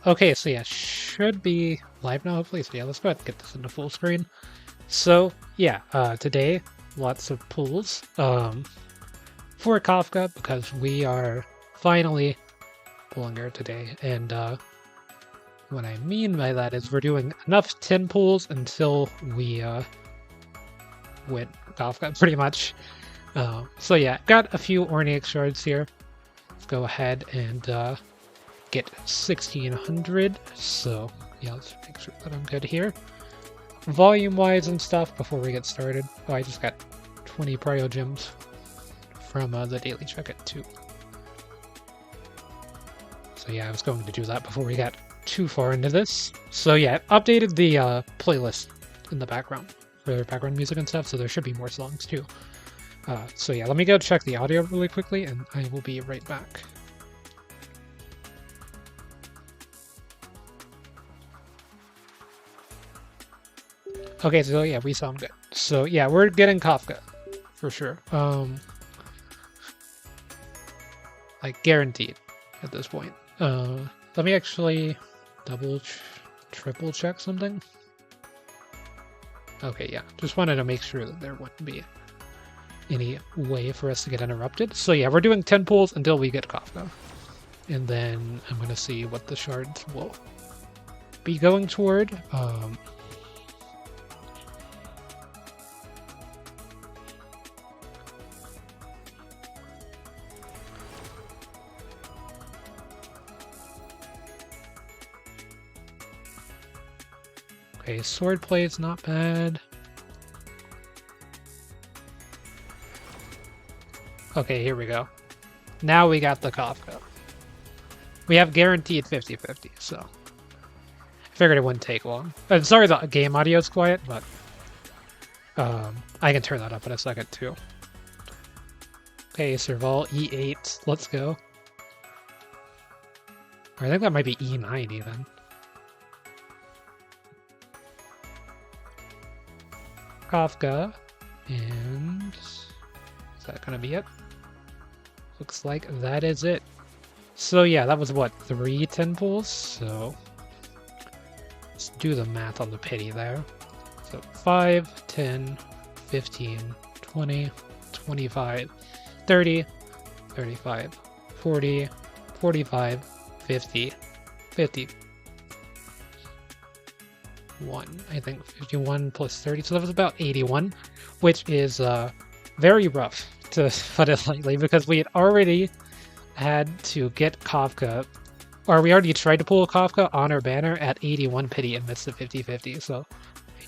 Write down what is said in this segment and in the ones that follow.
Okay, so yeah, should be live now, hopefully. So yeah, let's go ahead and get this into full screen. So yeah, today, lots of pulls for Kafka because we are finally pulling her today. And what I mean by that is we're doing enough 10 pulls until we win Kafka, pretty much. So yeah, got a few Orniac shards here. Let's go ahead and get 1600. So yeah, let's make sure that I'm good here. Volume-wise and stuff before we get started. Oh, I just got 20 prio gems from the daily check-in too. So yeah, I was going to do that before we got too far into this. So yeah, updated the playlist in the background for background music and stuff, so there should be more songs too. So yeah, let me go check the audio really quickly, and I will be right back. Okay, so yeah, we sound good. So yeah, we're getting Kafka, for sure. Like guaranteed at this point. Let me actually triple check something. Okay, yeah, just wanted to make sure that there wouldn't be any way for us to get interrupted. So yeah, we're doing 10 pulls until we get Kafka. And then I'm gonna see what the shards will be going toward. Okay, swordplay is not bad. Okay, here we go. Now we got the Kafka. We have guaranteed 50-50, so I figured it wouldn't take long. I'm sorry the game audio is quiet, but I can turn that up in a second too. Okay, Serval E8, let's go. Or I think that might be E9 even. Kafka, and is that gonna be it? Looks like that is it. So yeah, that was what, 3 10 pulls? So let's do the math on the pity there. So 5, 10, 15, 20, 25, 30, 35, 40, 45, 50, 50. 1, I think 51 plus 30, so that was about 81, which is very rough, to put it lightly, because we had already had to get Kafka, or we already tried to pull a Kafka on our banner at 81 pity and missed the 50-50, so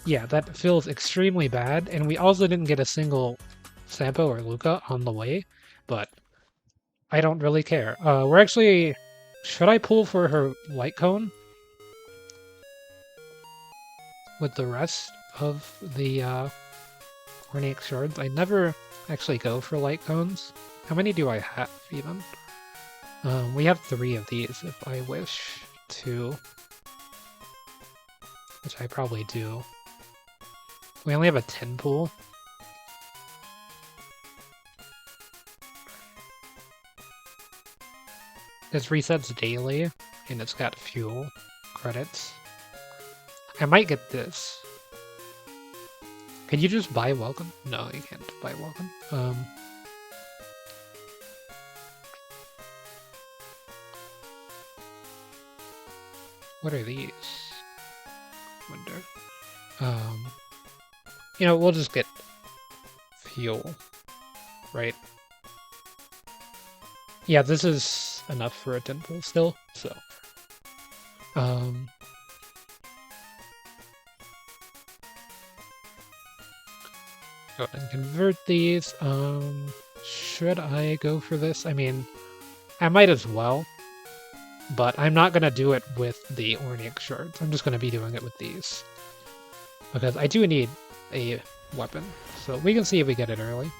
yeah, that feels extremely bad, and we also didn't get a single Sampo or Luca on the way, but I don't really care. We're actually... Should I pull for her Light Cone? With the rest of the Ornate Shards. I never actually go for Light Cones. How many do I have, even? We have 3 of these if I wish to. Which I probably do. We only have a 10 pool. This resets daily, and it's got fuel credits. I might get this. Can you just buy welcome? No, you can't buy welcome. What are these? Wonder. You know, we'll just get fuel, right? Yeah, this is enough for a 10 pull still, so. Go ahead and convert these. Should I go for this? I mean, I might as well, but I'm not going to do it with the Orniac shards. I'm just going to be doing it with these, because I do need a weapon, so we can see if we get it early.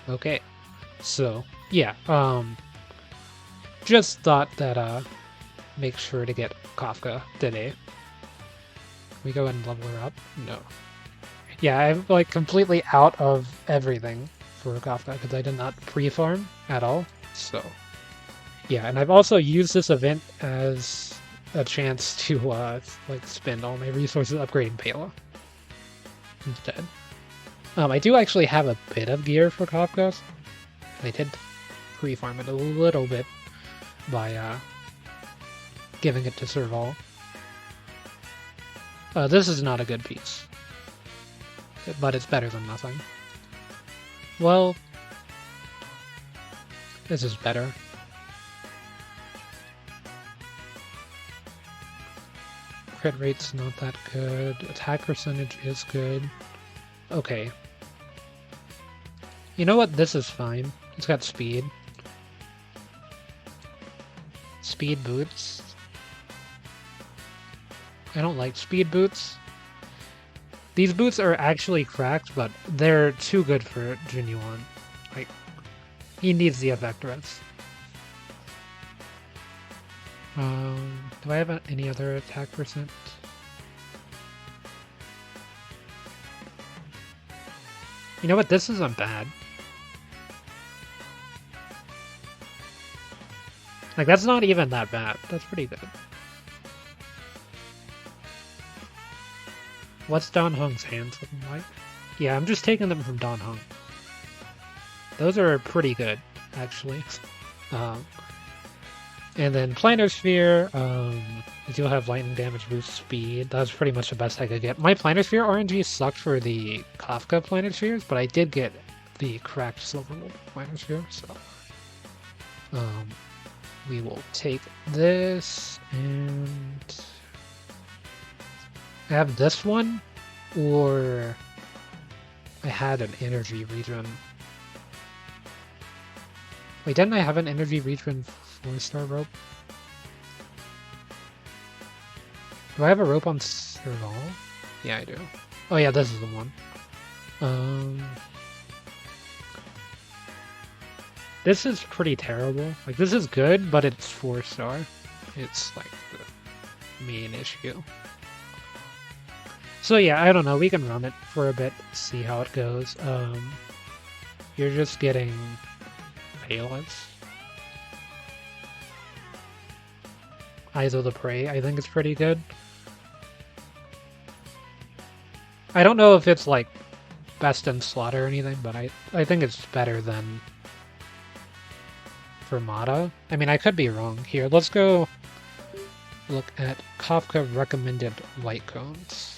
Okay, so yeah, just thought that make sure to get Kafka today. Can we go and level her up? No. Yeah, I'm like completely out of everything for Kafka because I did not pre-farm at all. So yeah, and I've also used this event as a chance to like spend all my resources upgrading Pela instead. I do actually have a bit of gear for Kafka. I did pre-farm it a little bit by giving it to Serval. This is not a good piece, but it's better than nothing. Well, this is better. Crit rate's not that good. Attack percentage is good. Okay. You know what? This is fine. It's got speed. Speed boots. I don't like speed boots. These boots are actually cracked, but they're too good for Genuine. Like, he needs the effect rest. Do I have any other attack percent? You know what? This isn't bad. Like, that's not even that bad. That's pretty good. What's Don Hung's hands looking like? Yeah, I'm just taking them from Don Hung. Those are pretty good, actually. And then Planar Sphere, you'll have lightning damage boost speed. That's pretty much the best I could get. My Planar Sphere RNG sucked for the Kafka Planar Spheres, but I did get the cracked Silver Wolf Planar Sphere, so... we will take this, and... I have this one, or... I had an energy regen. Wait, didn't I have an energy regen 4-star rope? Do I have a rope on Serval? Yeah, I do. Oh yeah, this is the one. This is pretty terrible. Like, this is good, but it's 4-star. It's, like, the main issue. So yeah, I don't know. We can run it for a bit, see how it goes. You're just getting Palas. Eyes of the Prey, I think it's pretty good. I don't know if it's like best in slot or anything, but I think it's better than Fermata. I mean, I could be wrong here. Let's go look at Kafka recommended light cones.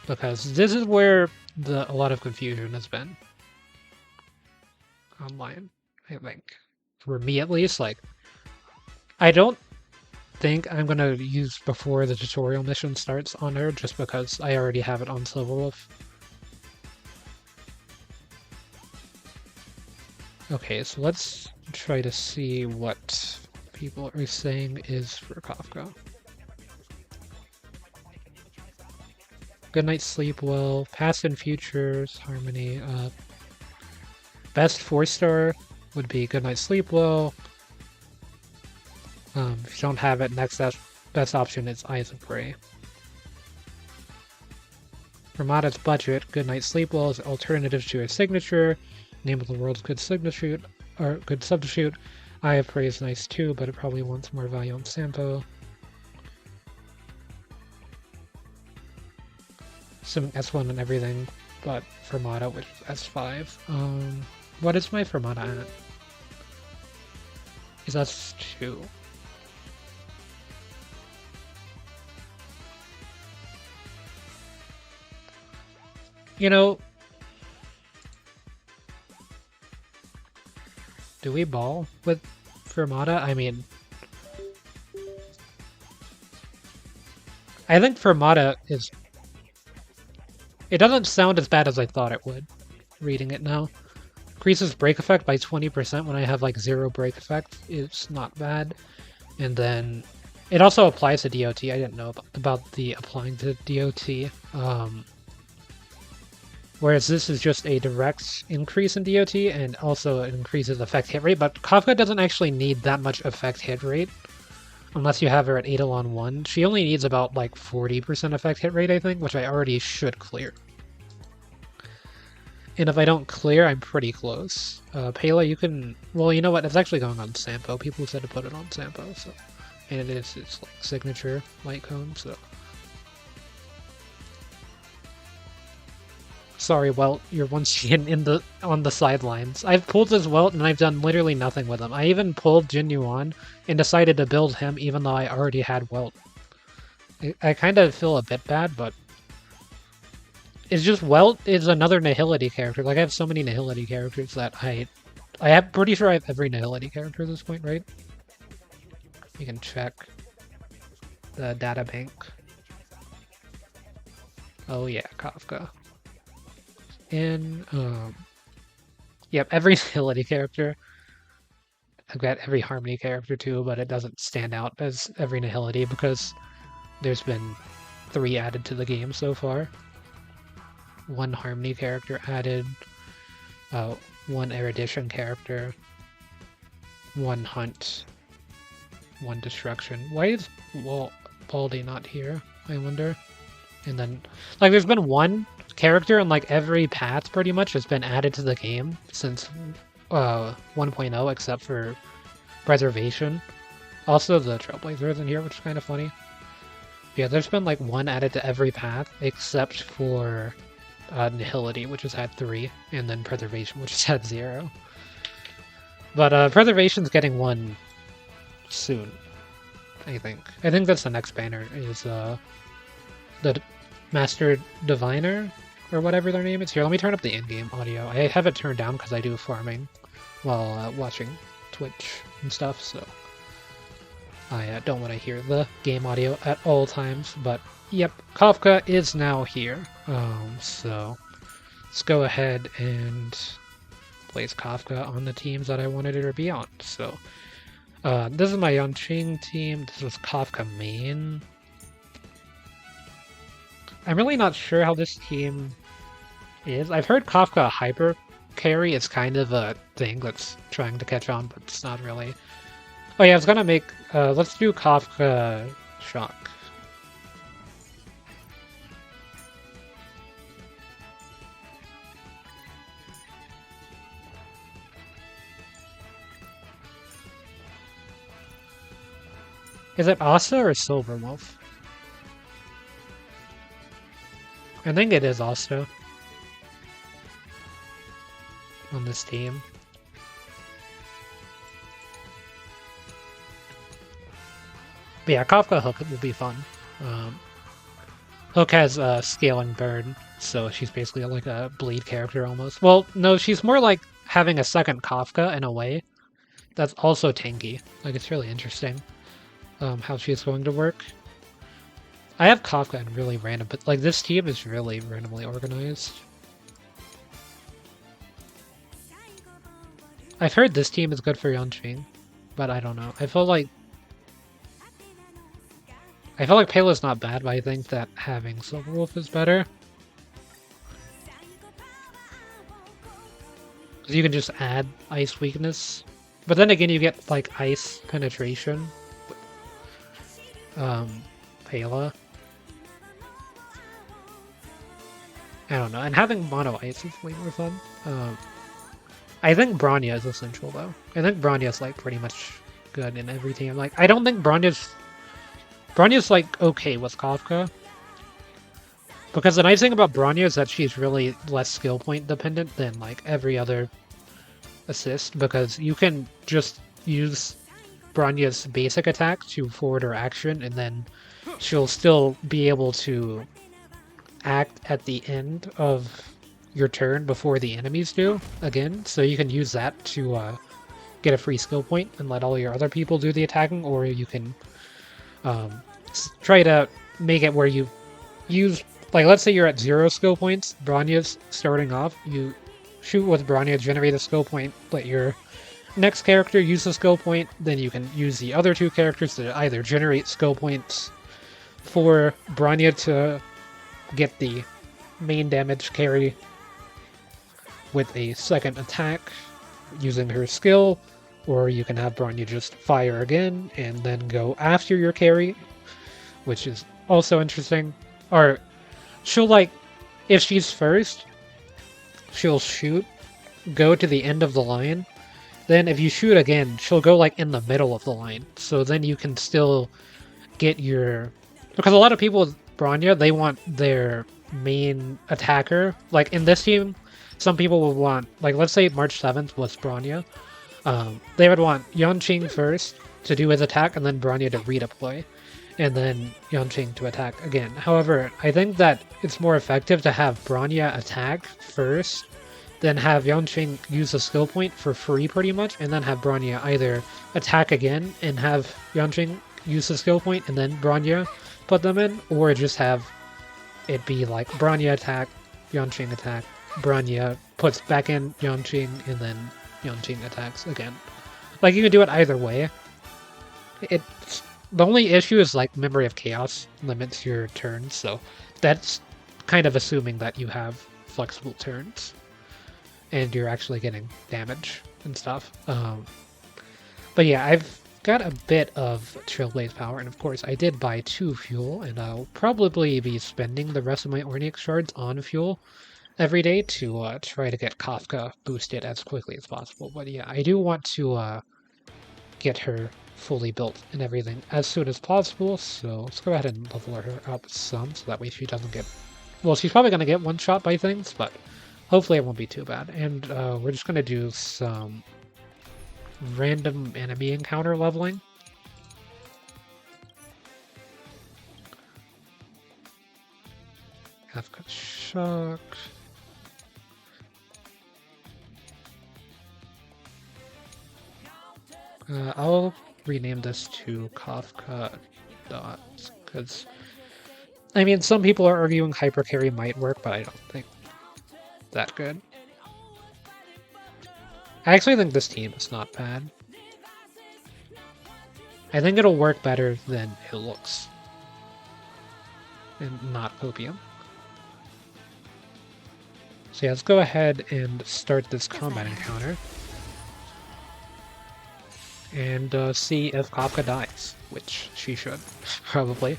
Because this is where a lot of confusion has been online, I think. For me at least, like, I don't think I'm gonna use before the tutorial mission starts on her just because I already have it on Silver Wolf. Okay, so let's try to see what people are saying is for Kafka. Good night, sleep well. Past and futures, harmony. Best 4-star would be good night, sleep well. If you don't have it, next best option is Eyes of Prey. For Mada's budget, good night, sleep well is alternative to a signature. Name of the world's good signature or good substitute. Eye of Prey is nice too, but it probably wants more value on Sampo. Some S1 and everything, but Fermata with S5. What is my Fermata at? Is S2? You know, do we ball with Fermata? I mean, I think Fermata is... It doesn't sound as bad as I thought it would, reading it now. Increases break effect by 20% when I have like 0 break effect. It's not bad. And then it also applies to DOT. I didn't know about the applying to DOT. Whereas this is just a direct increase in DOT and also it increases effect hit rate, but Kafka doesn't actually need that much effect hit rate unless you have her at Eidolon 1. She only needs about like 40% effect hit rate, I think, which I already should clear. And if I don't clear, I'm pretty close. Pela, you can... Well, you know what? It's actually going on Sampo. People said to put it on Sampo, so... And it is, it's like signature light cone, so... Sorry, Welt, you're once again on the sidelines. I've pulled this Welt and I've done literally nothing with him. I even pulled Jin Yuan and decided to build him even though I already had Welt. I kind of feel a bit bad, but it's just Welt is another Nihility character. Like I have so many Nihility characters that I have pretty sure I have every Nihility character at this point, right? You can check the data bank. Oh yeah, Kafka. Yep, every Nihility character. I've got every Harmony character too, but it doesn't stand out as every Nihility because there's been 3 added to the game so far. 1 Harmony character added, 1 Erudition character, 1 Hunt, 1 Destruction. Why is Baldy not here, I wonder? And then, like, there's been 1 character in like every path pretty much has been added to the game since 1.0 except for Preservation. Also the Trailblazer isn't here, which is kind of funny. Yeah, there's been like 1 added to every path except for Nihility, which has had 3, and then Preservation, which has had 0. But Preservation's getting 1 soon, I think. I think that's the next banner, is the Master Diviner, or whatever their name is. Here, let me turn up the in-game audio. I have it turned down because I do farming while watching Twitch and stuff, so I don't want to hear the game audio at all times. But yep, Kafka is now here. So let's go ahead and place Kafka on the teams that I wanted her to be on. So this is my Yanqing team. This was Kafka main. I'm really not sure how this team is. I've heard Kafka hyper carry is kind of a thing that's trying to catch on, but it's not really. Oh yeah, I was gonna make, let's do Kafka Shock. Is it Asa or Silverwolf? I think it is Asta on this team. But yeah, Kafka Hook will be fun. Hook has a scaling burn, so she's basically like a bleed character almost. Well, no, she's more like having a second Kafka in a way. That's also tanky. Like, it's really interesting how she's going to work. I have Kafka in really random, but like this team is really randomly organized. I've heard this team is good for Yanqing, but I don't know. I feel like Pela's not bad, but I think that having Silverwolf is better. Because you can just add Ice Weakness. But then again, you get like Ice Penetration. Pela. I don't know, and having Mono Ice is way more fun. I think Bronya is essential though. I think Bronya's like pretty much good in every team. Like, I don't think Bronya's like okay with Kafka. Because the nice thing about Bronya is that she's really less skill point dependent than like every other assist, because you can just use Bronya's basic attack to forward her action, and then she'll still be able to act at the end of your turn before the enemies do again, so you can use that to get a free skill point and let all your other people do the attacking, or you can try to make it where you use, like, let's say you're at 0 skill points, Bronya's starting off, you shoot with Bronya, generate a skill point, let your next character use a skill point, then you can use the other 2 characters to either generate skill points for Bronya to get the main damage carry with a second attack using her skill, or you can have Bronya just fire again and then go after your carry, which is also interesting. Or she'll like, if she's first, she'll shoot, go to the end of the line. Then if you shoot again, she'll go like in the middle of the line. So then you can still get your... Because a lot of people with Bronya, they want their main attacker. Like in this team, some people would want... Like let's say March 7th was Bronya. They would want Yanqing first to do his attack and then Bronya to redeploy. And then Yanqing to attack again. However, I think that it's more effective to have Bronya attack first, then have Yanqing use a skill point for free pretty much, and then have Bronya either attack again and have Yanqing use the skill point and then Bronya put them in, or just have it be like Bronya attack, Yanqing attack, Bronya puts back in Yanqing, and then Yanqing attacks again. Like you can do it either way. It's... The only issue is like Memory of Chaos limits your turns, so that's kind of assuming that you have flexible turns and you're actually getting damage and stuff. But yeah, I've got a bit of Trailblaze power, and of course I did buy 2 fuel, and I'll probably be spending the rest of my Ornix shards on fuel every day to try to get Kafka boosted as quickly as possible. But yeah, I do want to get her fully built and everything as soon as possible, so let's go ahead and level her up some, so that way she doesn't get... Well, she's probably going to get one shot by things, but hopefully it won't be too bad. And we're just going to do some random enemy encounter leveling. Kafka Shock. I'll rename this to Kafka Dots, because, I mean, some people are arguing Hypercarry might work, but I don't think that good. I actually think this team is not bad. I think it'll work better than it looks. And not Opium. So yeah, let's go ahead and start this combat encounter. And see if Kafka dies, which she should, probably.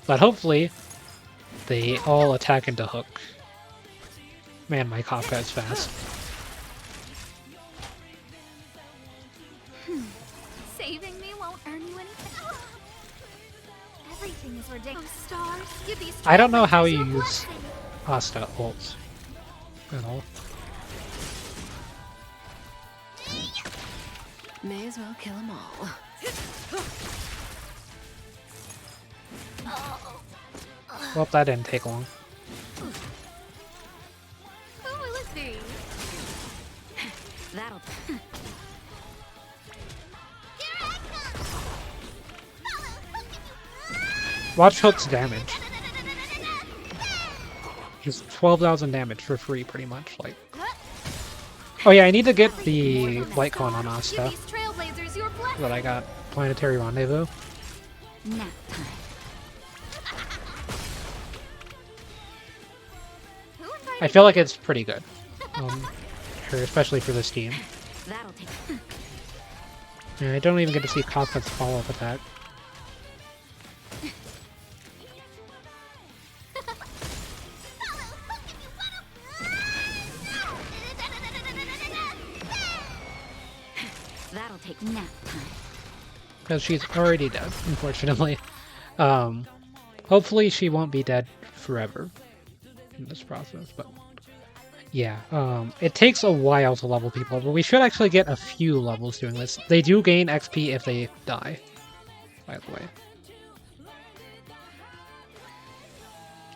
But hopefully, they all attack into hook. Man, my Kafka is fast. Saving me won't earn you anything. Everything is ridiculous. Stars, give these I don't know how you your use blessing. Asta ults at all. May as well kill them all. Well, that didn't take long. Who will it be? That'll... Watch Hook's damage. Just 12,000 damage for free, pretty much. Like, oh yeah, I need to get the light cone on Give Asta these trailblazers your blessing. that I got Planetary Rendezvous. Nap time. Who invited I feel like it's pretty good, especially for this team. That'll take... And I don't even get to see Kafka's follow-up attack. That'll take nap time. Because she's already dead, unfortunately. Hopefully she won't be dead forever in this process, but yeah, it takes a while to level people up, but we should actually get a few levels doing this. They do gain XP if they die, by the way.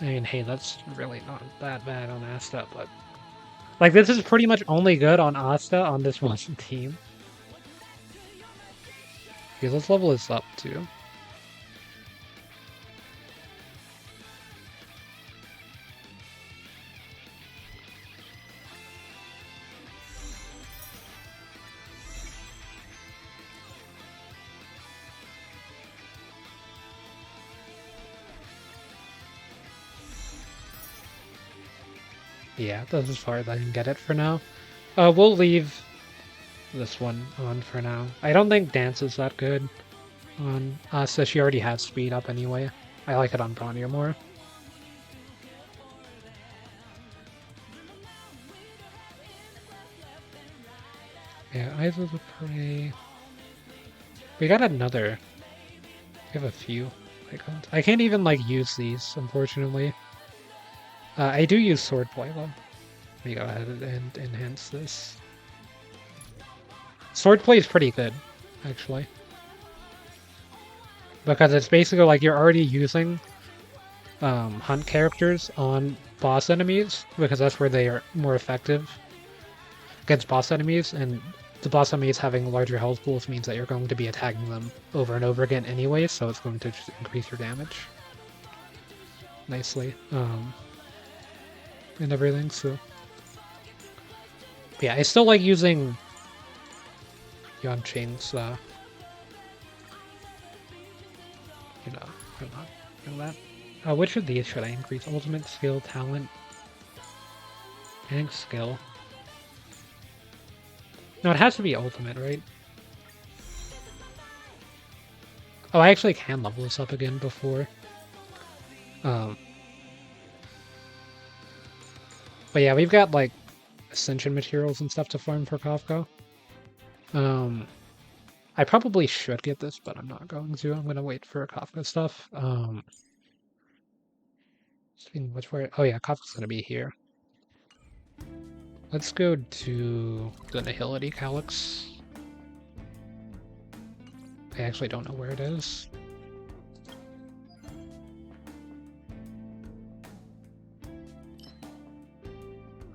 I mean, hey, that's really not that bad on Asta, but like, this is pretty much only good on Asta on this one team. Okay, let's level this up too. Yeah, that's as far as I can get it for now. We'll leave this one on for now. I don't think dance is that good on us, so she already has speed up anyway. I like it on Bronnier more. Yeah, Eyes of the Prey. We got another. We have a few icons. I can't even like use these, unfortunately. I do use Swordplay though. Let me go ahead and enhance this. Swordplay is pretty good, actually. Because it's basically like you're already using hunt characters on boss enemies, because that's where they are more effective against boss enemies, and the boss enemies having larger health pools means that you're going to be attacking them over and over again anyway, so it's going to just increase your damage nicely and everything. So yeah, I still like using Yanqing's you know, I'm not doing that. Which of these should I increase? Ultimate, skill, talent? I think skill. No, it has to be ultimate, right? Oh, I actually can level this up again before. But yeah, we've got like ascension materials and stuff to farm for Kafka. I probably should get this, but I'm not going to. I'm gonna wait for Kafka stuff. Which way? Oh yeah, Kafka's gonna be here. Let's go to the Nihility Calyx. I actually don't know where it is.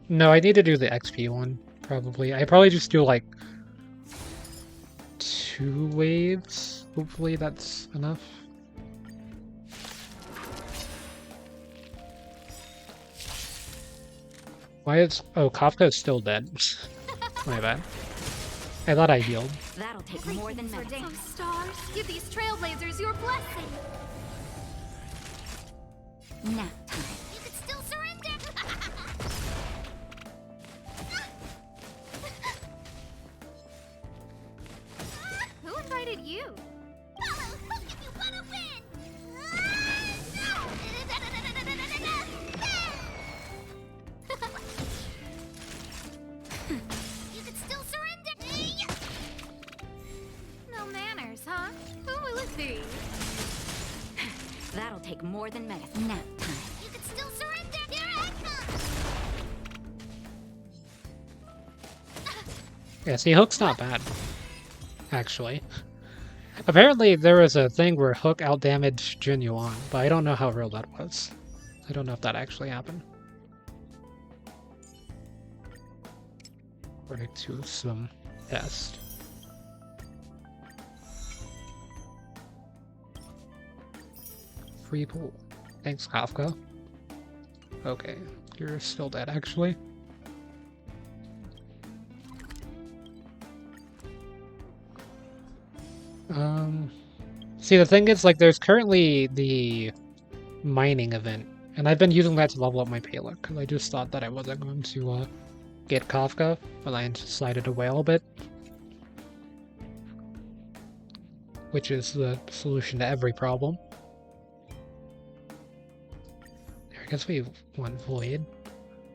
No, I need to do the XP one, probably. I probably just do like 2 waves. Hopefully that's enough. Why is... Oh, Kafka is still dead. My bad. I thought I healed. That'll take more than medicine. Oh, stars, give these trailblazers your blessing. Nap time. You could still surrender. Who invited you? Follow Hook if you want to win. You could still surrender. No manners, huh? Who will it be? That'll take more than medicine. Nap time. You could still surrender. Here I come. Yeah, see, Hook's not bad, actually. Apparently, there was a thing where Hook outdamaged Jin Yuan, but I don't know how real that was. I don't know if that actually happened. According to some test. Free pool. Thanks, Kafka. Okay, you're still dead, actually. See, the thing is, like, there's currently the mining event, and I've been using that to level up my payload, because I just thought that I wasn't going to get Kafka, but I decided to whale a bit. Which is the solution to every problem. I guess we want Void.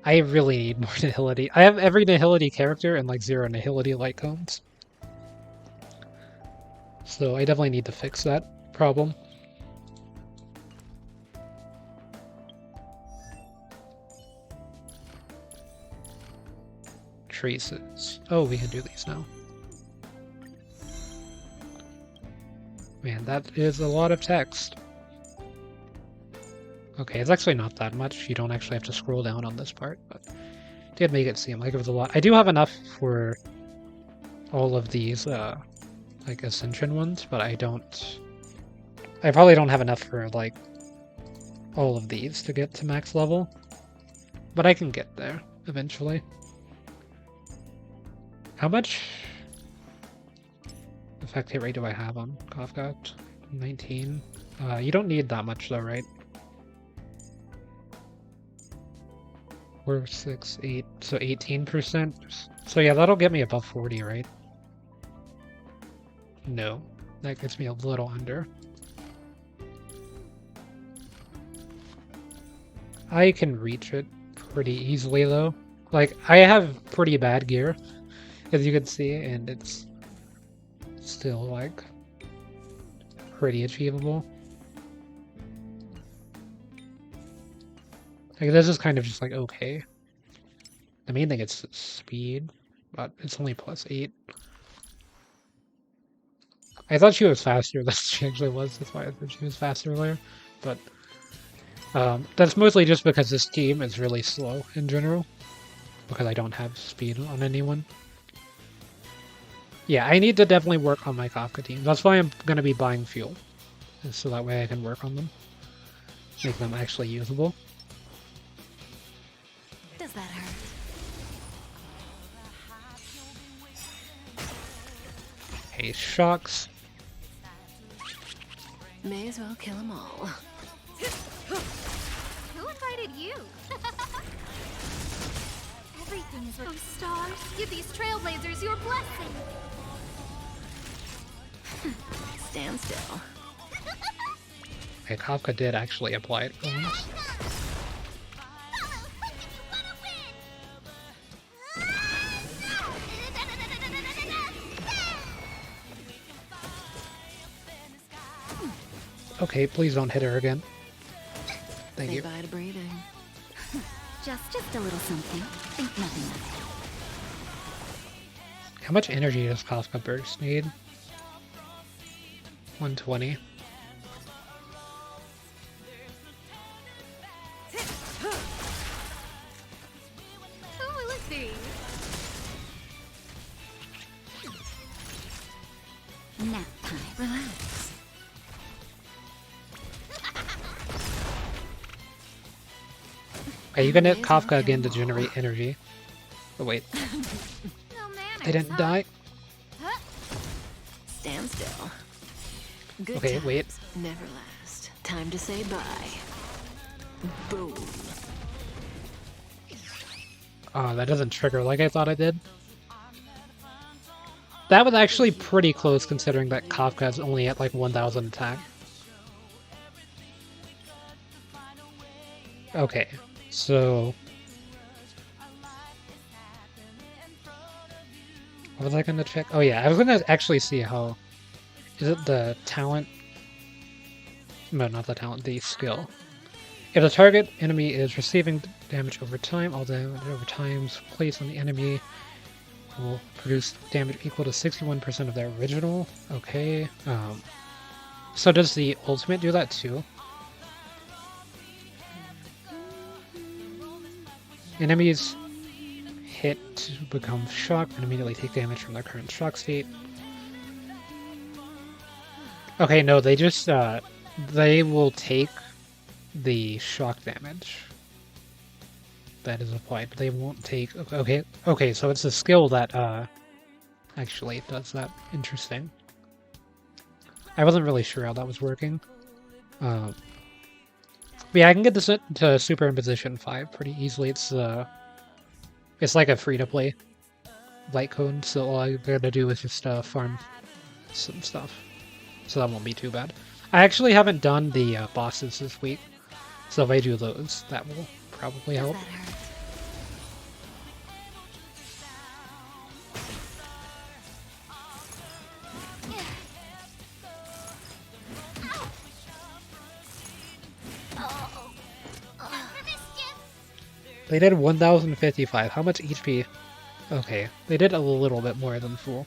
I really need more Nihility. I have every Nihility character and like 0 Nihility light cones. So I definitely need to fix that problem. Traces. Oh, we can do these now. Man, that is a lot of text. Okay, it's actually not that much. You don't actually have to scroll down on this part, but it did make it seem like it was a lot. I do have enough for all of these, like, Ascension ones, but I probably don't have enough for, like, all of these to get to max level. But I can get there, eventually. How much effect hit rate do I have on Kafka? 19? You don't need that much though, right? 4, 6, 8, so 18%. So yeah, that'll get me above 40, right? No, that gets me a little under. I can reach it pretty easily though. Like, I have pretty bad gear, as you can see, and it's still, like, pretty achievable. Like, this is kind of just, like, okay. The main thing is speed, but it's only +8. I thought she was faster than she actually was, that's why I thought she was faster earlier. But, that's mostly just because this team is really slow in general, because I don't have speed on anyone. Yeah, I need to definitely work on my Kafka team. That's why I'm going to be buying fuel, so that way I can work on them. Make them actually usable. Does that hurt? Hey, shocks. May as well kill them all. Who invited you? Everything is with stars. Give these trailblazers your blessing. Stand still. Okay, Kafka did actually apply it for once. Okay, please don't hit her again. Thank Say you. bye to breathing. Just a little something. Think nothing of it. How much energy does Kafka Burst need? 120. Who will it be? Nap time. Relax. Are you gonna hit Kafka again to generate energy? Oh wait, No manners, they didn't huh? die? Stand still. Good Okay, times wait. never last. Time to say bye. Boom. Oh, that doesn't trigger like I thought it did. That was actually pretty close considering that Kafka's only at like 1000 attack. Okay, so... What was I gonna check? Oh yeah, I was gonna actually see how... Is it the talent? No, not the talent, the skill. If the target enemy is receiving damage over time, all damage over time placed on the enemy will produce damage equal to 61% of their original. Okay. So does the ultimate do that too? Enemies hit to become shocked and immediately take damage from their current shock state. Okay, no, they just, they will take the shock damage that is applied, but they won't take... Okay, so it's a skill that, actually does that. Interesting. I wasn't really sure how that was working. But yeah, I can get this to Super Imposition 5 pretty easily. It's like a free-to-play light code, so all I gotta do is just, farm some stuff. So that won't be too bad. I actually haven't done the bosses this week, so if I do those, that will probably help. Does that hurt? They did 1055. How much HP? Okay, they did a little bit more than full.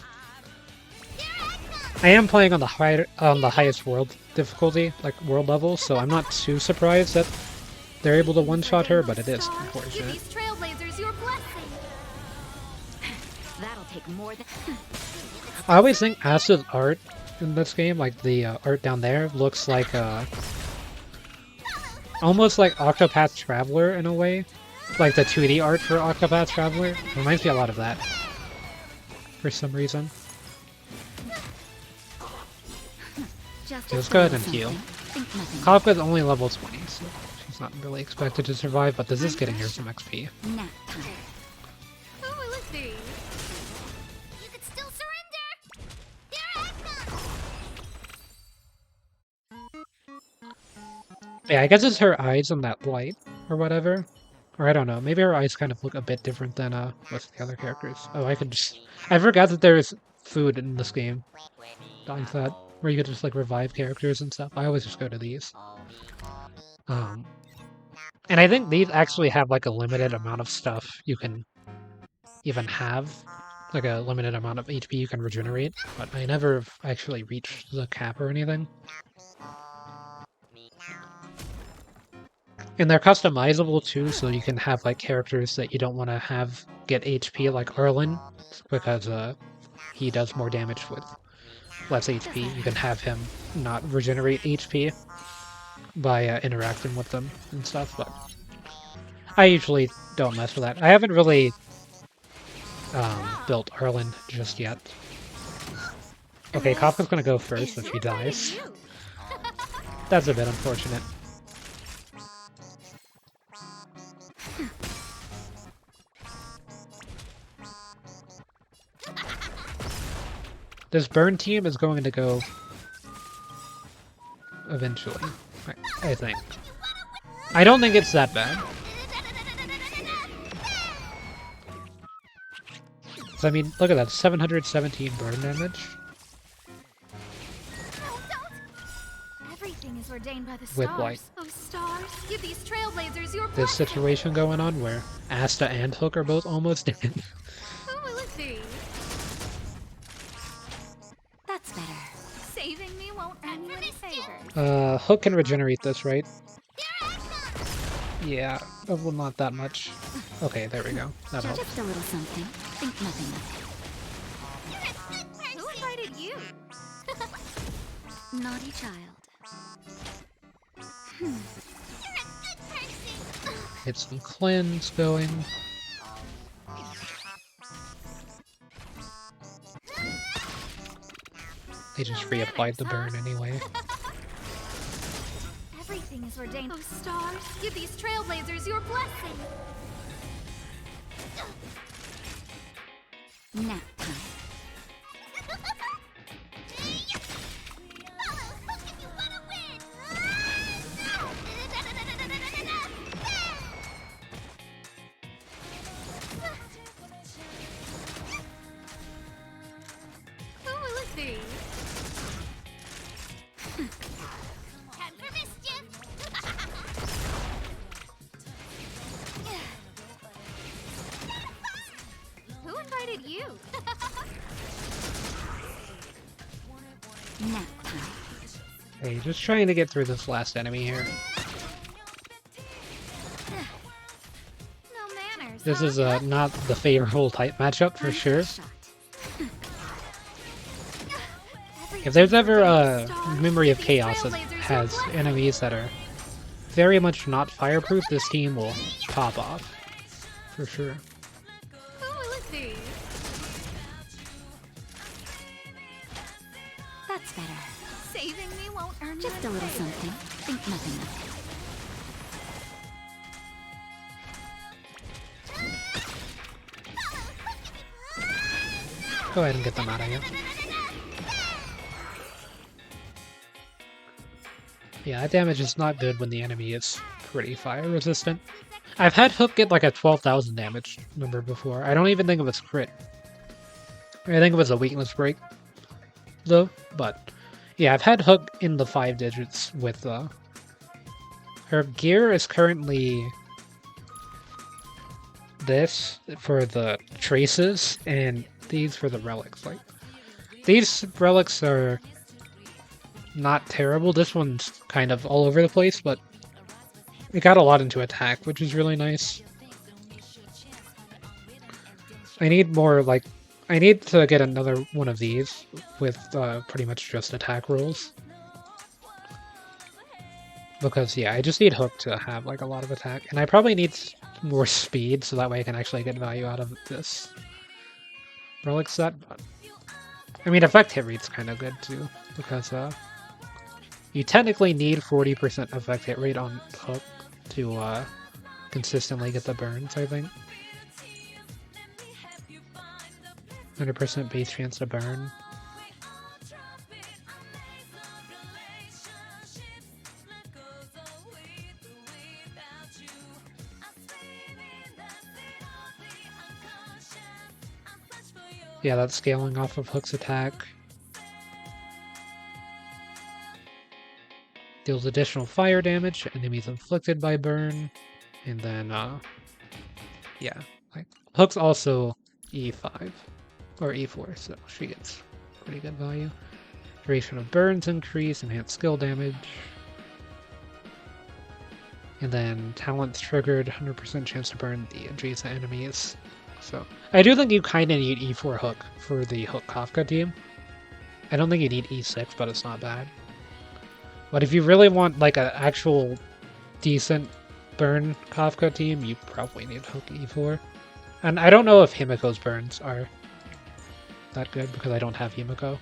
I am playing on the highest world difficulty, like world level, so I'm not too surprised that they're able to one-shot her, but it is Give unfortunate. these trailblazers your blessing. That'll take more than... I always think Asta's art in this game, like the art down there, looks like almost like Octopath Traveler in a way. Like the 2D art for Octopath Traveler. It reminds me a lot of that. For some reason. Just Let's a go ahead and little heal. something. Think nothing of Kafka's only level 20, so she's It's not really expected to survive, but this is getting her some XP. Nap time. Who will it be? You could still surrender! Here I come! Yeah, I guess it's her eyes on that light, or whatever. Or I don't know, maybe her eyes kind of look a bit different than most of the other characters. Oh, I could just... I forgot that there's food in this game. Like that, where you could just like revive characters and stuff. I always just go to these. And I think these actually have like a limited amount of stuff you can even have. Like a limited amount of HP you can regenerate, but I never actually reached the cap or anything. And they're customizable too, so you can have like characters that you don't want to have get HP, like Erlin, because he does more damage with less HP. You can have him not regenerate HP by interacting with them and stuff, but I usually don't mess with that. I haven't really built Erlin just yet. Okay, Kafka's gonna go first if he dies. That's a bit unfortunate. This burn team is going to go eventually, I think. I don't think it's that bad. I mean, look at that, 717 burn damage. Everything is ordained by the stars. With like Oh, stars, give these trailblazers your this situation going on where Asta and Hook are both almost dead. Who will it be? That's better. Saving me won't earn you any favors. Hook can regenerate this, right? Yeah, well, not that much. Okay, there we go. That helps. Just a little something. Think nothing of Who invited you? it. Naughty child. Get some cleanse going. They just reapplied the burn anyway. Everything is ordained. Oh, stars, give these trailblazers your blessing. Nap time. Who will it be? Time for mischief. Who invited you? Nap time. Hey, just trying to get through this last enemy here. No manners. This huh? is not the favorable type matchup for sure. Shot. If there's ever a Memory of Chaos that has enemies that are very much not fireproof, this team will pop off. For sure. Who will it be? That's better. Saving me won't earn Just you a little favor. something. Think nothing of Go ahead and get them out of here. Yeah, that damage is not good when the enemy is pretty fire resistant. I've had Hook get like a 12,000 damage number before. I don't even think it was crit. I think it was a weakness break, though. But yeah, I've had Hook in the 5 digits with her gear is currently this for the traces and these for the relics. Like these relics are not terrible. This one's kind of all over the place, but it got a lot into attack, which is really nice. I need more, like, I need to get another one of these with pretty much just attack rolls. Because, yeah, I just need Hook to have, like, a lot of attack. And I probably need more speed, so that way I can actually get value out of this relic set. But, I mean, effect hit rate's kind of good, too, because, you technically need 40% effect hit rate on Hook, to consistently get the burns, I think. 100% base chance to burn. Yeah, that's scaling off of Hook's attack. Deals additional fire damage to enemies inflicted by burn. And then, yeah. Like, Hook's also E5. Or E4, so she gets pretty good value. Duration of burns increase, enhanced skill damage. And then talents triggered, 100% chance to burn the adjacent enemies. So I do think you kind of need E4 Hook for the Hook Kafka team. I don't think you need E6, but it's not bad. But if you really want like an actual decent burn Kafka team, you probably need Hook E4. And I don't know if Himiko's burns are that good because I don't have Himiko.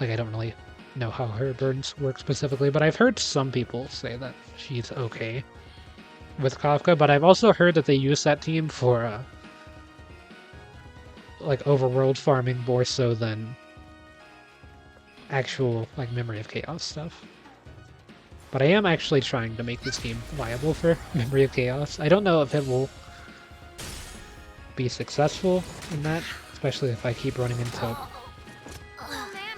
Like I don't really know how her burns work specifically, but I've heard some people say that she's okay with Kafka, but I've also heard that they use that team for like overworld farming more so than actual like Memory of Chaos stuff. But I am actually trying to make this game viable for Memory of Chaos. I don't know if it will be successful in that, especially if I keep running into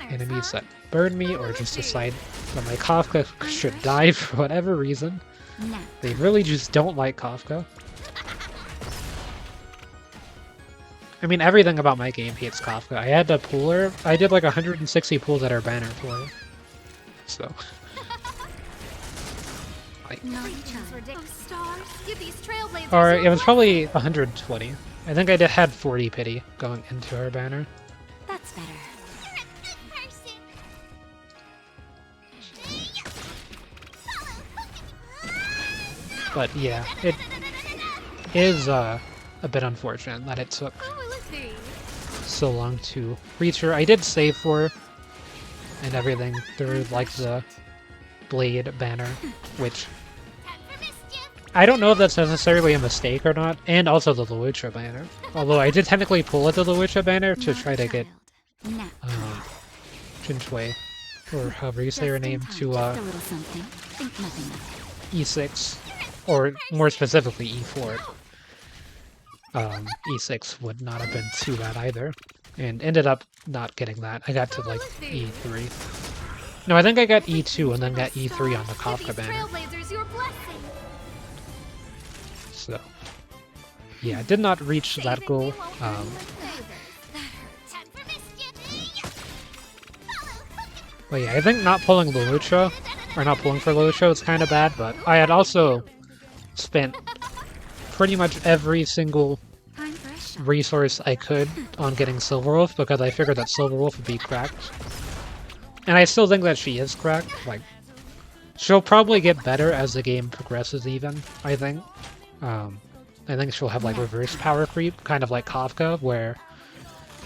enemies that burn me or just decide that my Kafka should die for whatever reason. They really just don't like Kafka. I mean, everything about my game hates Kafka. I had to pull her. I did like 160 pulls at her banner for her. So. Or it was probably 120. I think I had 40 pity going into her banner. That's better. But yeah, it is a bit unfortunate that it took so long to reach her. I did save for her and everything through like the Blade banner, which I don't know if that's necessarily a mistake or not, and also the Lucha banner. Although I did technically pull at the Lucha banner to try to get Jinchwei, or however you say her name, to E6, or more specifically E4. E6 would not have been too bad either, and ended up not getting that. I got to like E3. No, I think I got E2 and then got E3 on the Kafka banner. So, yeah, I did not reach that goal. But yeah, I think not pulling Leloucha, or not pulling for Leloucha is kind of bad, but I had also spent pretty much every single resource I could on getting Silverwolf because I figured that Silverwolf would be cracked. And I still think that she is cracked. Like, she'll probably get better as the game progresses even, I think. I think she'll have like reverse power creep, kind of like Kafka, where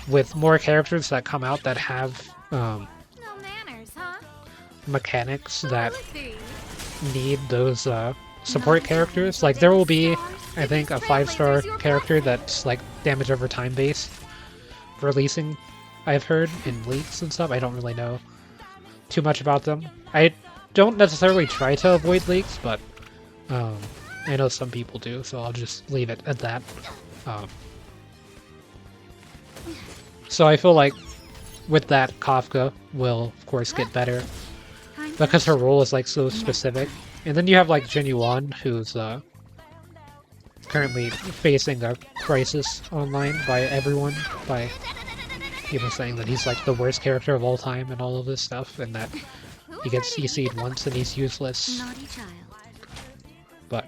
with more characters that come out that have mechanics that need those support characters, like there will be, I think, a 5-star character that's like damage over time based releasing, I've heard, in leaks and stuff. I don't really know too much about them. I don't necessarily try to avoid leaks, but I know some people do, so I'll just leave it at that. So I feel like with that, Kafka will, of course, get better because her role is like so specific. And then you have like Genuine, who's currently facing a crisis online by everyone, by people saying that he's like the worst character of all time and all of this stuff, and that he gets CC'd once and he's useless. But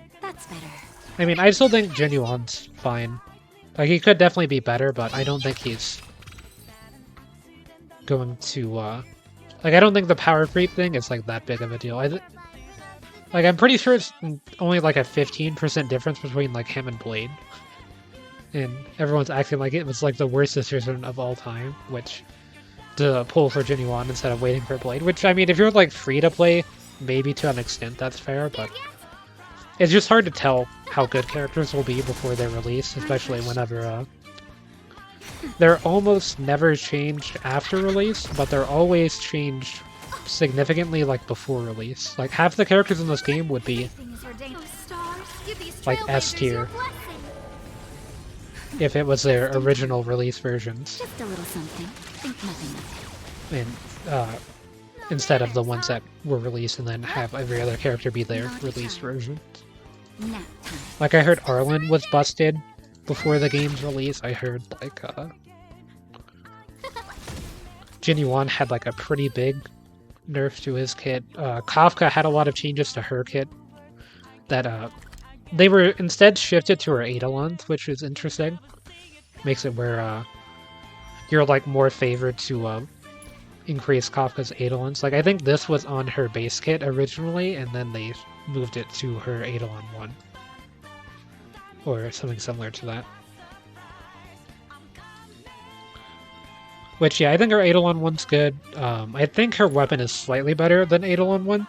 I mean, I still think Genuine's fine. Like, he could definitely be better, but I don't think he's going to, like, I don't think the power creep thing is, like, that big of a deal. Like, I'm pretty sure it's only, like, a 15% difference between, like, him and Blade. And everyone's acting like it was, like, the worst decision of all time, which, to pull for Genuine instead of waiting for Blade. Which, I mean, if you're, like, free to play, maybe to an extent that's fair, but it's just hard to tell how good characters will be before they're released, especially whenever they're almost never changed after release, but they're always changed significantly like before release. Like half the characters in this game would be like S tier if it was their original release versions. Just a little something. Think nothing of it. And instead of the ones that were released and then have every other character be their released version. Nap time. Like I heard Arlen was busted before the game's release. I heard like Jinny Wan had like a pretty big nerf to his kit. Kafka had a lot of changes to her kit that they were instead shifted to her Eidolons, which is interesting. Makes it where you're like more favored to increase Kafka's Eidolons. Like I think this was on her base kit originally, and then they moved it to her Eidolon 1. Or something similar to that. Which, yeah, I think her Eidolon 1's good. I think her weapon is slightly better than Eidolon 1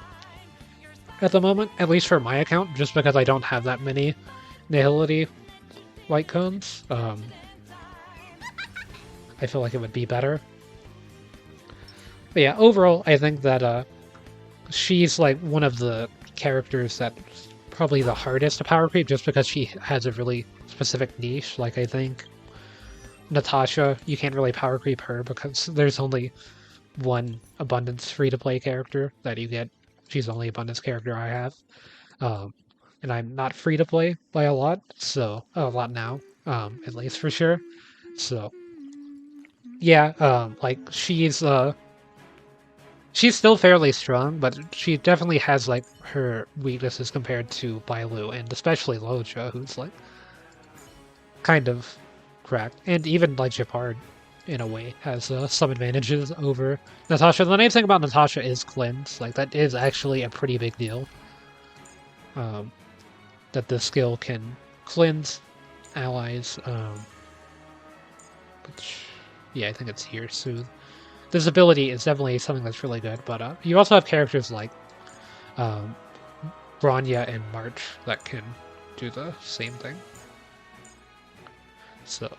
at the moment, at least for my account, just because I don't have that many Nihility light cones. I feel like it would be better. But yeah, overall, I think that she's like one of the characters that's probably the hardest to power creep, just because she has a really specific niche. Like I think Natasha, you can't really power creep her because there's only one Abundance free-to-play character that you get. She's the only Abundance character I have. And I'm not free-to-play by a lot, so a lot now, at least for sure. So yeah, like she's still fairly strong, but she definitely has like her weaknesses compared to Bailu, and especially Loja, who's like kind of cracked, and even like Japard in a way has some advantages over Natasha. The nice thing about Natasha is cleanse. Like that is actually a pretty big deal. That the skill can cleanse allies. Which, yeah, I think it's here. Soothe. This ability is definitely something that's really good, but you also have characters like Bronya and March that can do the same thing. So,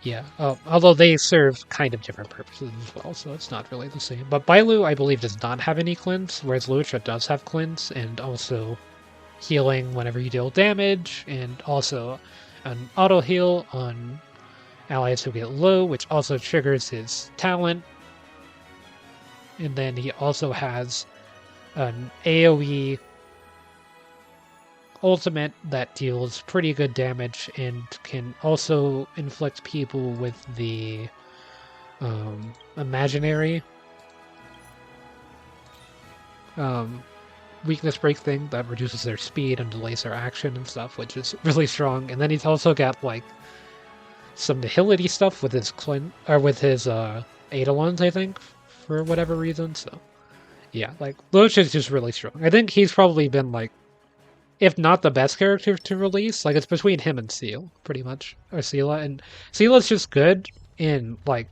yeah, although they serve kind of different purposes as well, so it's not really the same. But Bailu, I believe, does not have any cleanse, whereas Lucha does have cleanse, and also healing whenever you deal damage, and also an auto heal on allies who get low, which also triggers his talent. And then he also has an AoE ultimate that deals pretty good damage and can also inflict people with the imaginary weakness break thing that reduces their speed and delays their action and stuff, which is really strong. And then he's also got like some nihility stuff with his Eidolons, I think, for whatever reason. So yeah, like Loach is just really strong. I think he's probably been like, if not the best character to release, like it's between him and Seal, pretty much, or Seela. And Seela's just good in like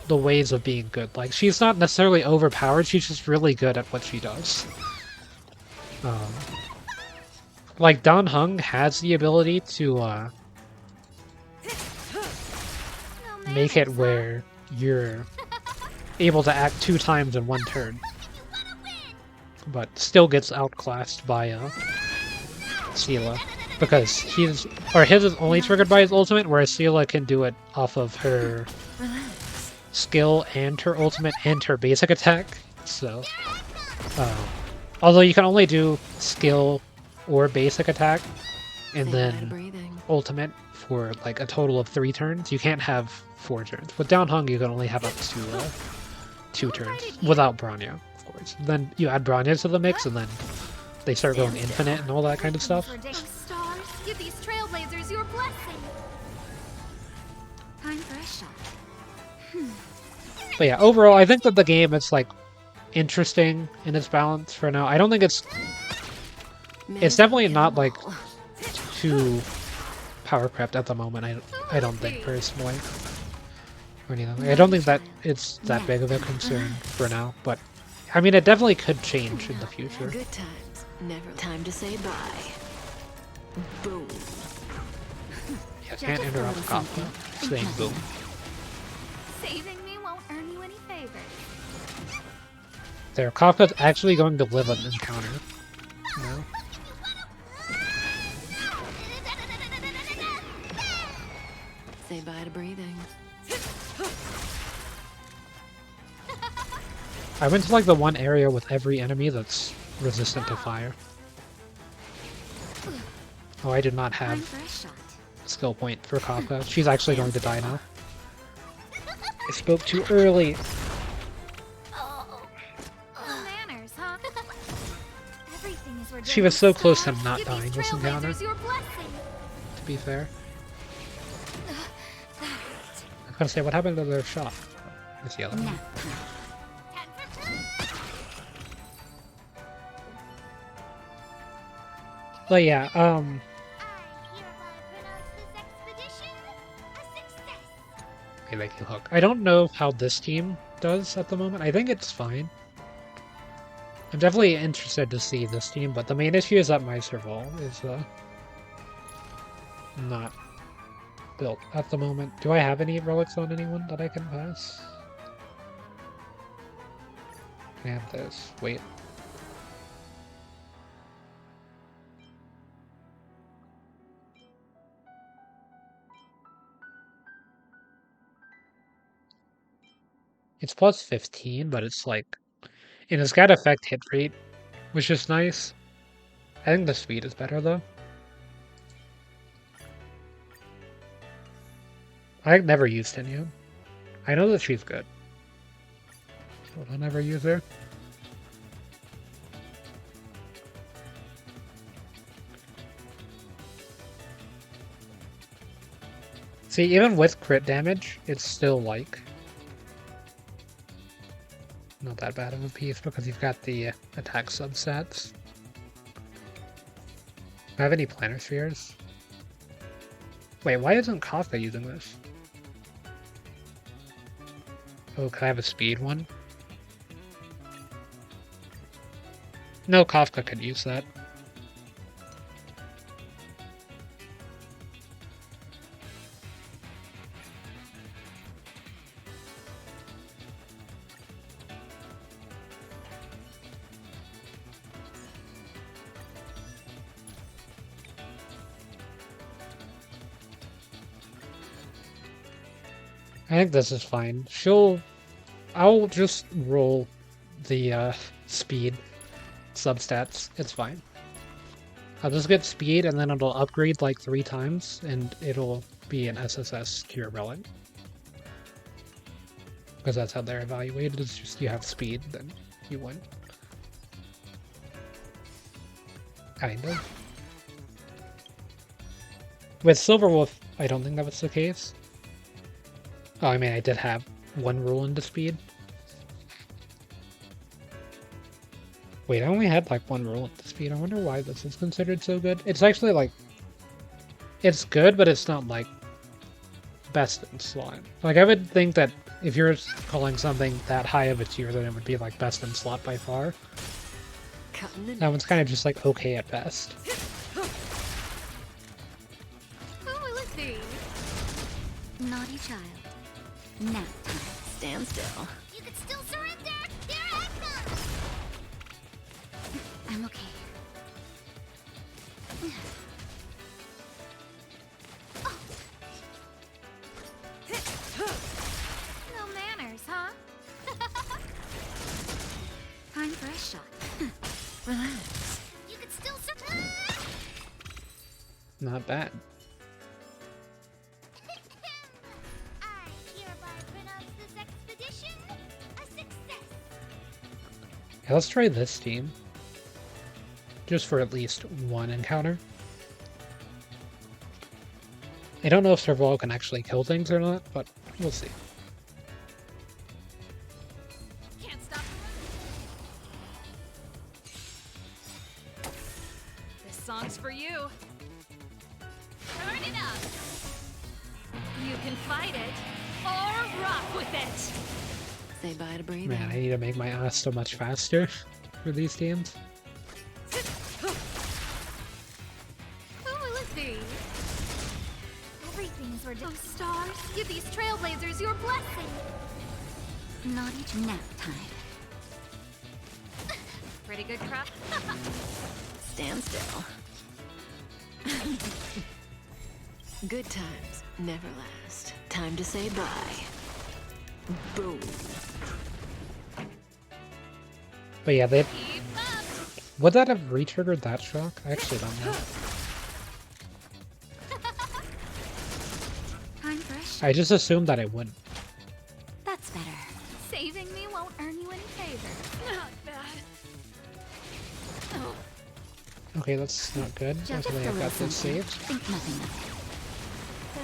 the ways of being good. Like she's not necessarily overpowered; she's just really good at what she does. Like Dan Heng has the ability to make it where you're able to act 2 times in 1 turn, but still gets outclassed by Seela, because his is only triggered by his ultimate, whereas Seela can do it off of her skill and her ultimate and her basic attack. So, although you can only do skill or basic attack and then ultimate for like a total of 3 turns, you can't have 4 turns. With Down Hung, you can only have up to 2 turns without Bronya, of course. Then you add Bronya to the mix, and then they start going infinite and all that kind of stuff. Stars, give these trailblazers your blessing. Time for a shot. But yeah, overall, I think that the game is like interesting in its balance for now. I don't think it's definitely not like too power crept at the moment. I don't think personally. Or anything. I don't think that it's that big of a concern for now, but I mean, it definitely could change in the future. Good times. Never. Time to say bye. Boom. Yeah, can't interrupt Kafka saying boom. Saving me won't earn you any favors. There, Kafka's actually going to live an encounter. No? Say bye to breathing. I went to like the one area with every enemy that's resistant to fire. Oh, I did not Time have for a shot. a skill point for Kafka. She's actually going to die now. I spoke too early. No manners, huh? Everything is ridiculous. She was so close to not Give dying these this encounter, trailblazers your blessing. to be fair. That I was gonna say, what happened to their shot? This yellow. Now. But yeah, I hereby pronounce this expedition a success. okay, they can hook. I don't know how this team does at the moment. I think it's fine. I'm definitely interested to see this team, but the main issue is that my survival is not built at the moment. Do I have any relics on anyone that I can pass? I have this. Wait. It's plus 15, but it's like... And it's got effect hit rate, which is nice. I think the speed is better, though. I've never used Tinu. I know that she's good. But I'll never use her. See, even with crit damage, it's still like... not that bad of a piece because you've got the attack substats. Do I have any planar spheres? Wait, why isn't Kafka using this? Oh, can I have a speed one? No, Kafka could use that. I think this is fine. I'll just roll the speed substats. It's fine. I'll just get speed and then it'll upgrade like 3 times and it'll be an SSS cure relic. Because that's how they're evaluated. It's just you have speed, then you win. Kind of. With Silverwolf, I don't think that was the case. Oh, I mean, I did have 1 rule into speed. Wait, I only had like 1 rule into speed. I wonder why this is considered so good. It's actually like... it's good, but it's not like best in slot. Like, I would think that if you're calling something that high of a tier, then it would be like best in slot by far. That one's kind of just like okay at best. Who will it be? Naughty child. Nap time. Stand still. You can still surrender. Here I come. I'm okay. No manners, huh? Time for a shot. Relax. You can still surrender. Not bad. I hereby pronounce this expedition a success. Yeah, let's try this team. Just for at least 1 encounter. I don't know if Serval can actually kill things or not, but we'll see. Can't stop. This song's for you. Turn it up. You can fight it or rock with it. Say bye to breathing. Man, I need to make my ass so much faster for these teams. Oh, stars, give these trailblazers your blessing. Not each nap time. Pretty good crop. Stand still. Good times never last. Time to say bye. Boom. But yeah, they Keep up. would that have re-triggered that shock? I actually don't know. Time fresh. I just assumed that it wouldn't. That's better. Saving me won't earn you any favor. Not bad. Oh, Okay, that's not good. Just Luckily I a got little this something. saved. Think nothing of it.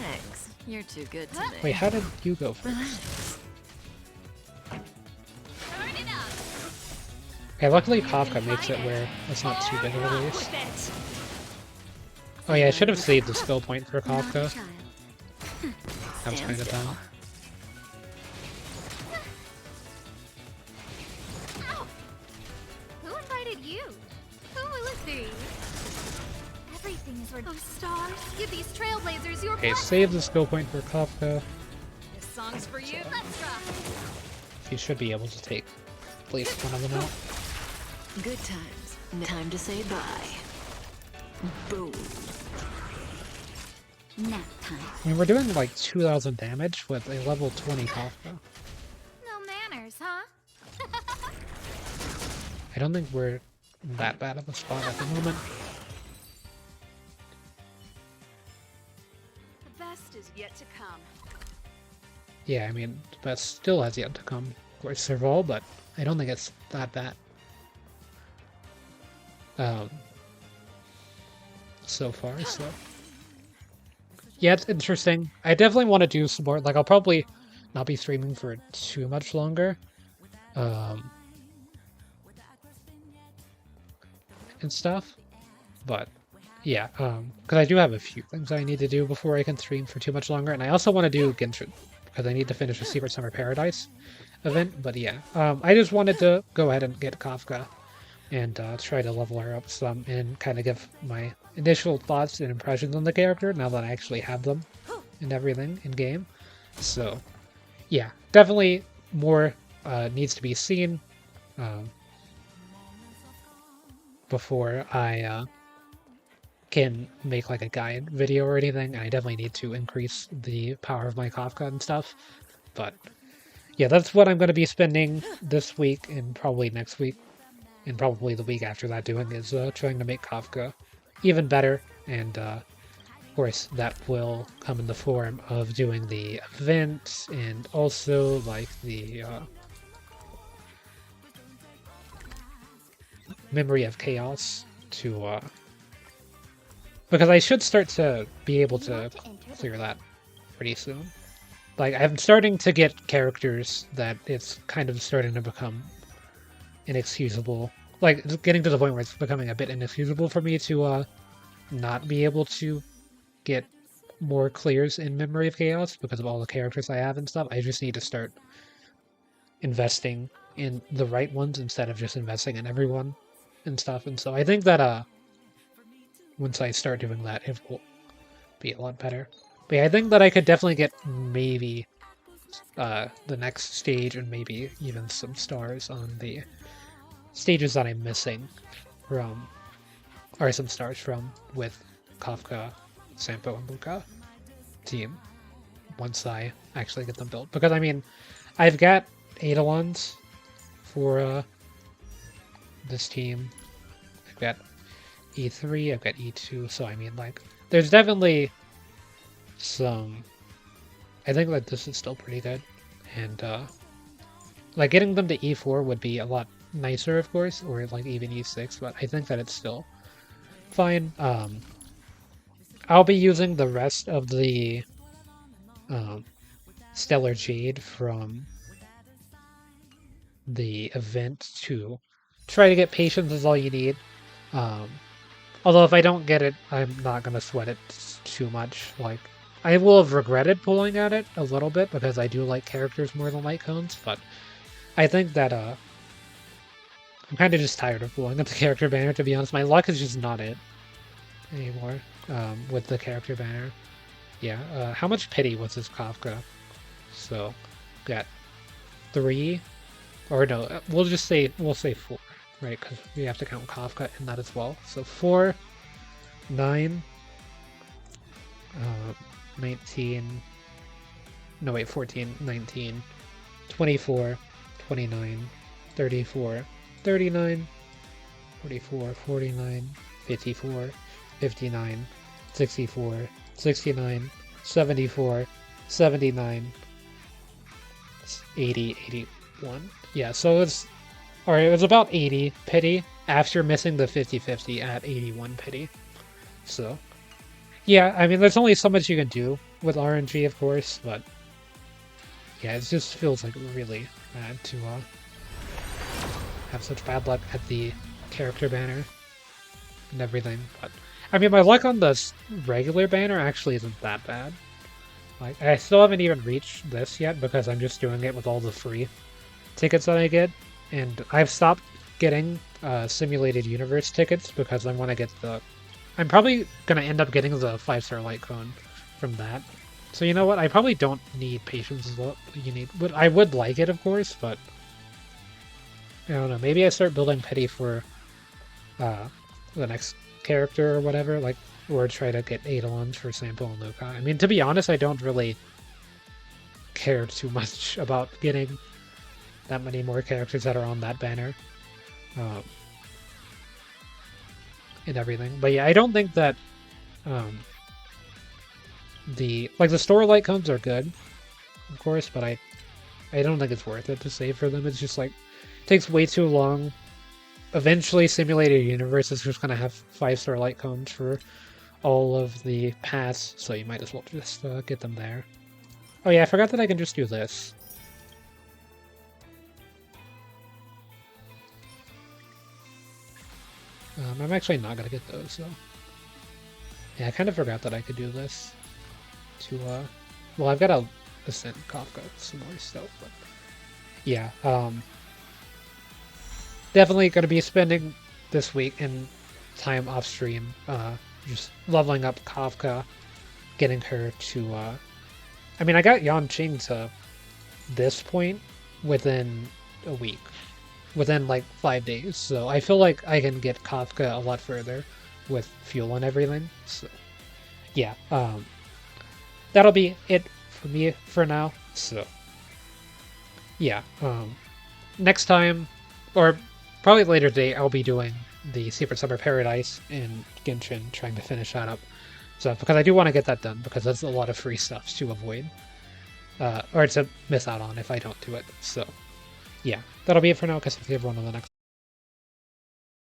Thanks. You're too good to me. Wait, how did you go first? Relax. Turn it up. Okay, luckily Kafka makes it where it's not too big of a Rock waste. with it. Oh yeah, I should have saved the skill point for Naughty Kafka. child. That was Stand kind of still. dumb. ow! Who invited you? Who will it be? Everything is worth. Oh, stars, give these trailblazers your Okay, blessing. save the skill point for Kafka. This song's for you. Let's rock. He should be able to take at least one of them out. Good times. Time to say bye. Boom. Nap time. I mean, we're doing like 2,000 damage with a level 20 Kafka. No manners, huh? I don't think we're in that bad of a spot at the moment. The best is yet to come. Yeah, I mean, the best still has yet to come. Of course, Serval, but I don't think it's that bad. So far, so. Yeah, it's interesting. I definitely want to do some more. Like, I'll probably not be streaming for too much longer. And stuff. But, yeah, because I do have a few things I need to do before I can stream for too much longer. And I also want to do Genshin, because I need to finish the Secret Summer Paradise event. But yeah, I just wanted to go ahead and get Kafka and try to level her up some and kind of give my initial thoughts and impressions on the character now that I actually have them and everything in game. So yeah, definitely more needs to be seen before I can make like a guide video or anything. And I definitely need to increase the power of my Kafka and stuff. But yeah, that's what I'm going to be spending this week and probably next week and probably the week after that doing is trying to make Kafka even better. And of course, that will come in the form of doing the event and also like the Memory of Chaos to because I should start to be able to clear that pretty soon. Like, I'm starting to get characters that it's kind of starting to become inexcusable. Like, it's getting to the point where it's becoming a bit inexcusable for me to not be able to get more clears in Memory of Chaos because of all the characters I have and stuff. I just need to start investing in the right ones instead of just investing in everyone and stuff. And so I think that once I start doing that, it will be a lot better. But yeah, I think that I could definitely get maybe the next stage and maybe even some stars on the stages that I'm missing from, or some stars from with Kafka, Sampo, and Luca team once I actually get them built. Because I mean, I've got Eidolons for this team. I've got E3, I've got E2, so I mean, like, there's definitely some. I think that this is still pretty good, and like getting them to E4 would be a lot nicer, of course, or like even E6. But I think that it's still fine. I'll be using the rest of the Stellar Jade from the event to try to get patience is all you need. Although if I don't get it, I'm not gonna sweat it too much. Like, I will have regretted pulling at it a little bit because I do like characters more than light cones, but I think that I'm kind of just tired of pulling at the character banner, to be honest. My luck is just not it anymore with the character banner. Yeah, how much pity was this Kafka? So, got 3, or no, we'll say 4, right? Because we have to count Kafka in that as well. So 4, 9, 19, no wait, 14, 19, 24, 29, 34, 39, 44, 49, 54, 59, 64, 69, 74, 79, 80, 81. Yeah, so it's alright, it was about 80 pity after missing the 50-50 at 81 pity. So, yeah, I mean, there's only so much you can do with RNG, of course, but yeah, it just feels like really bad to have such bad luck at the character banner and everything. But I mean, my luck on the regular banner actually isn't that bad. Like, I still haven't even reached this yet because I'm just doing it with all the free tickets that I get, and I've stopped getting simulated universe tickets because I want to get the. I'm probably gonna end up getting the 5-star light cone from that. So you know what? I probably don't need patience as what you need. But I would like it, of course, but I don't know. Maybe I start building pity for the next character or whatever, like, or try to get Eidolons for Sample and Luca. I mean, to be honest, I don't really care too much about getting that many more characters that are on that banner. And everything. But yeah, I don't think that the store light cones are good, of course, but I don't think it's worth it to save for them. It's just like it takes way too long. Eventually, Simulated Universe is just gonna have 5-star light cones for all of the paths, so you might as well just get them there. Oh yeah, I forgot that I can just do this. I'm actually not gonna get those, though. Yeah, I kind of forgot that I could do this. To, well, I've got to ascend Kafka some more stuff, but yeah, definitely gonna be spending this week in time off stream, just leveling up Kafka, getting her to, I mean, I got Yanqing to this point within a week. Within like 5 days, so I feel like I can get Kafka a lot further with fuel and everything. So yeah, that'll be it for me for now. So yeah, next time, or probably later today, I'll be doing the Secret Summer Paradise in Genshin, trying to finish that up. So because I do want to get that done, because that's a lot of free stuff to avoid, or to miss out on if I don't do it. So yeah, that'll be it for now, because I'll see everyone on the next